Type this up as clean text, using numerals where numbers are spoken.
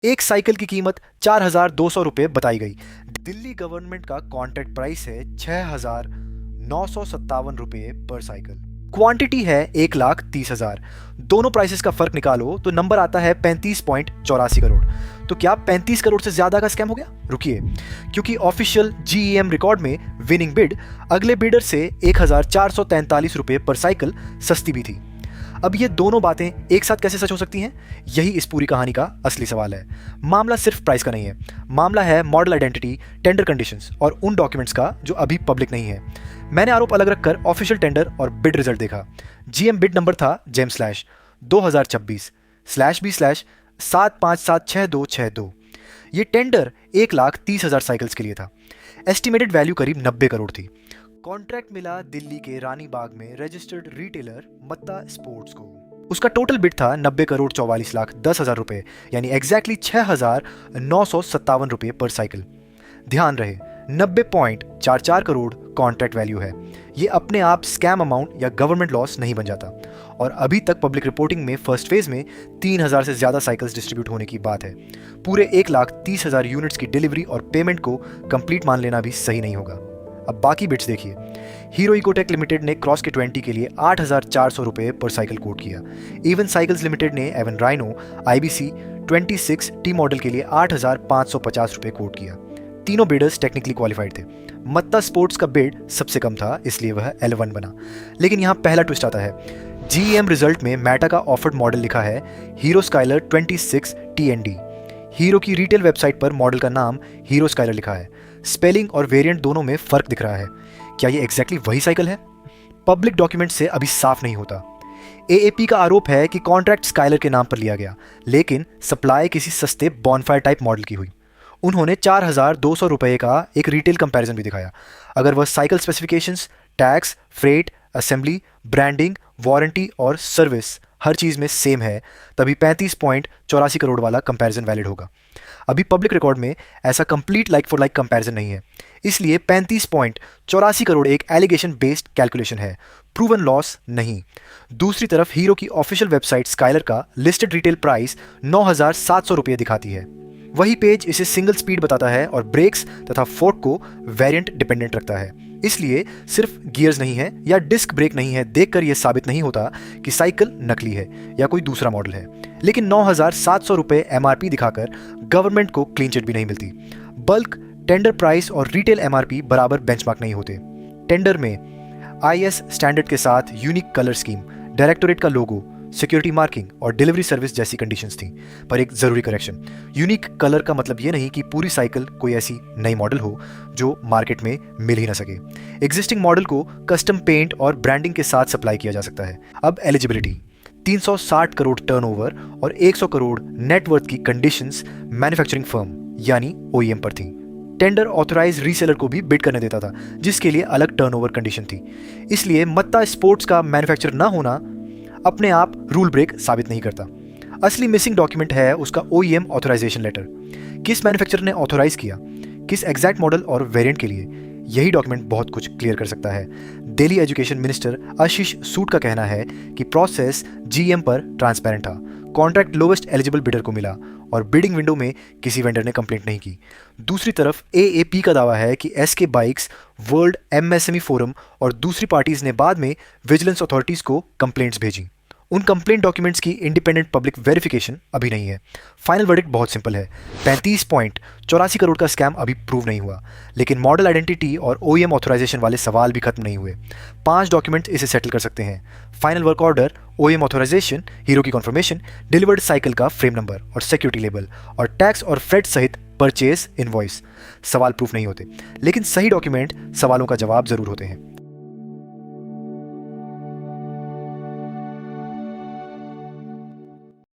एक साइकिल की कीमत 4,200 रुपये बताई गई। दिल्ली गवर्नमेंट का कॉन्ट्रैक्ट प्राइस है 6,957 रुपये पर साइकिल। क्वांटिटी है 1,30,000। दोनों प्राइसेस का फर्क निकालो तो नंबर आता है 35.84 करोड़। तो क्या 35 करोड़ से ज्यादा का स्कैम हो गया? रुकिए, क्योंकि ऑफिशियल जीईएम रिकॉर्ड में विनिंग बिड अगले बिडर से 1,443 रुपये पर साइकिल सस्ती भी थी। अब ये दोनों बातें एक साथ कैसे सच हो सकती हैं? यही इस पूरी कहानी का असली सवाल है। मामला सिर्फ प्राइस का नहीं है, मामला है मॉडल आइडेंटिटी, टेंडर कंडीशंस और उन डॉक्यूमेंट्स का जो अभी पब्लिक नहीं है। मैंने आरोप अलग रखकर ऑफिशियल टेंडर और बिड रिजल्ट देखा। जीएम बिड नंबर था GeM slash 2026 slash B slash 757262। ये टेंडर 1,30,000 साइकिल्स के लिए था। एस्टिमेटेड वैल्यू करीब 90 करोड़ थी। कॉन्ट्रैक्ट मिला दिल्ली के रानी बाग में रजिस्टर्ड रिटेलर मत्ता स्पोर्ट्स को। उसका टोटल बिड था 90,44,10,000 रुपए, यानी एग्जैक्टली 6,957 रुपये पर साइकिल। ध्यान रहे, 90.44 करोड़ कॉन्ट्रैक्ट वैल्यू है। ये अपने आप स्कैम अमाउंट या गवर्नमेंट लॉस नहीं बन जाता। और अभी तक पब्लिक रिपोर्टिंग में फर्स्ट फेज में 3,000 से ज्यादा साइकिल्स डिस्ट्रीब्यूट होने की बात है। पूरे 1,30,000 यूनिट्स की डिलीवरी और पेमेंट को कंप्लीट मान लेना भी सही नहीं होगा। अब बाकी बिट्स देखिए। हीरो इकोटेक लिमिटेड ने क्रॉस के 20 के लिए 8,400 रुपये पर साइकिल कोट किया। इवन साइकिल्स लिमिटेड ने Avon Rhino IBC 26 T model के लिए 8,550 रुपये कोट किया। तीनों बिडर्स टेक्निकली क्वालिफाइड थे। मत्ता स्पोर्ट्स का बिड सबसे कम था, इसलिए वह L1 बना। लेकिन यहाँ पहला ट्विस्ट आता है। GM रिजल्ट में मैटा का ऑफर्ड मॉडल लिखा है हीरो स्काइलर 26 TND। हीरो की रिटेल वेबसाइट पर मॉडल का नाम हीरो स्काइलर लिखा है। स्पेलिंग और वेरिएंट दोनों में फर्क दिख रहा है। क्या ये एग्जैक्टली वही साइकिल है? पब्लिक डॉक्यूमेंट से अभी साफ नहीं होता। AAP का आरोप है कि कॉन्ट्रैक्ट स्काइलर के नाम पर लिया गया, लेकिन सप्लाई किसी सस्ते बॉनफायर टाइप मॉडल की हुई। उन्होंने 4,200 रुपये का एक रिटेल कंपैरिजन भी दिखाया। अगर वह cycle specifications, tax, freight, assembly, branding, warranty और सर्विस हर चीज़ में सेम है, तभी 35.84 करोड़ वाला कंपैरिजन वैलिड होगा। अभी पब्लिक रिकॉर्ड में ऐसा complete like for like comparison नहीं है, इसलिए 35.84 करोड़ एक एलिगेशन बेस्ड कैलकुलेशन है, प्रूवन लॉस नहीं। दूसरी तरफ हीरो की ऑफिशियल वेबसाइट स्काइलर का लिस्टेड रिटेल प्राइस 9,700 रुपये दिखाती है। वही पेज इसे सिंगल स्पीड बताता है और ब्रेक्स तथा फोर्क को वेरिएंट डिपेंडेंट रखता है। इसलिए सिर्फ गियर्स नहीं है या डिस्क ब्रेक नहीं है देखकर यह साबित नहीं होता कि साइकिल नकली है या कोई दूसरा मॉडल है। लेकिन 9,700 रुपये MRP दिखाकर गवर्नमेंट को क्लीन चिट भी नहीं मिलती। बल्क, टेंडर प्राइस और रिटेल MRP बराबर बेंचमार्क नहीं होते। टेंडर में IS स्टैंडर्ड के साथ यूनिक कलर स्कीम, डायरेक्टोरेट का लोगो, सिक्योरिटी मार्किंग और डिलीवरी सर्विस जैसी कंडीशंस थी। पर एक जरूरी करेक्शन, यूनिक कलर का मतलब ये नहीं कि पूरी साइकिल कोई ऐसी नई मॉडल हो जो मार्केट में मिल ही ना सके। एग्जिस्टिंग मॉडल को कस्टम पेंट और ब्रांडिंग के साथ सप्लाई किया जा सकता है। अब एलिजिबिलिटी, 360 करोड़ टर्नओवर और 100 करोड़ नेटवर्थ की कंडीशंस मैन्युफैक्चरिंग फर्म यानी OEM पर थी। टेंडर ऑथराइज रीसेलर को भी बिड करने देता था, जिसके लिए अलग टर्नओवर कंडीशन थी। इसलिए मत्ता स्पोर्ट्स का मैन्युफैक्चर ना होना अपने आप रूल ब्रेक साबित नहीं करता। असली मिसिंग डॉक्यूमेंट है उसका OEM ऑथराइजेशन लेटर। किस मैन्युफैक्चरर ने ऑथराइज किया, किस एग्जैक्ट मॉडल और वेरिएंट के लिए, यही डॉक्यूमेंट बहुत कुछ क्लियर कर सकता है। दिल्ली एजुकेशन मिनिस्टर आशीष सूद का कहना है कि प्रोसेस GM पर ट्रांसपेरेंट था। कॉन्ट्रैक्ट लोवेस्ट एलिजिबल बिडर को मिला और बिडिंग विंडो में किसी वेंडर ने कंप्लेंट नहीं की। दूसरी तरफ AAP का दावा है कि SK bikes, world MSME forum और दूसरी पार्टीज ने बाद में विजिलेंस अथॉरिटीज को कंप्लेंट्स भेजी। उन कंप्लेंट डॉक्यूमेंट्स की इंडिपेंडेंट पब्लिक वेरिफिकेशन अभी नहीं है। फाइनल वर्डिक्ट बहुत सिंपल है, 35.84 करोड़ का स्कैम अभी प्रूव नहीं हुआ, लेकिन मॉडल आइडेंटिटी और OEM ऑथराइजेशन वाले सवाल भी खत्म नहीं हुए। 5 डॉक्यूमेंट्स इसे सेटल कर सकते हैं: final work order, OEM authorisation, Hero की कन्फर्मेशन, डिलीवर्ड साइकिल का फ्रेम नंबर और सिक्योरिटी लेबल, और टैक्स और फ्रेट सहित परचेज इनवॉइस। सवाल प्रूफ नहीं होते, लेकिन सही डॉक्यूमेंट सवालों का जवाब जरूर होते हैं।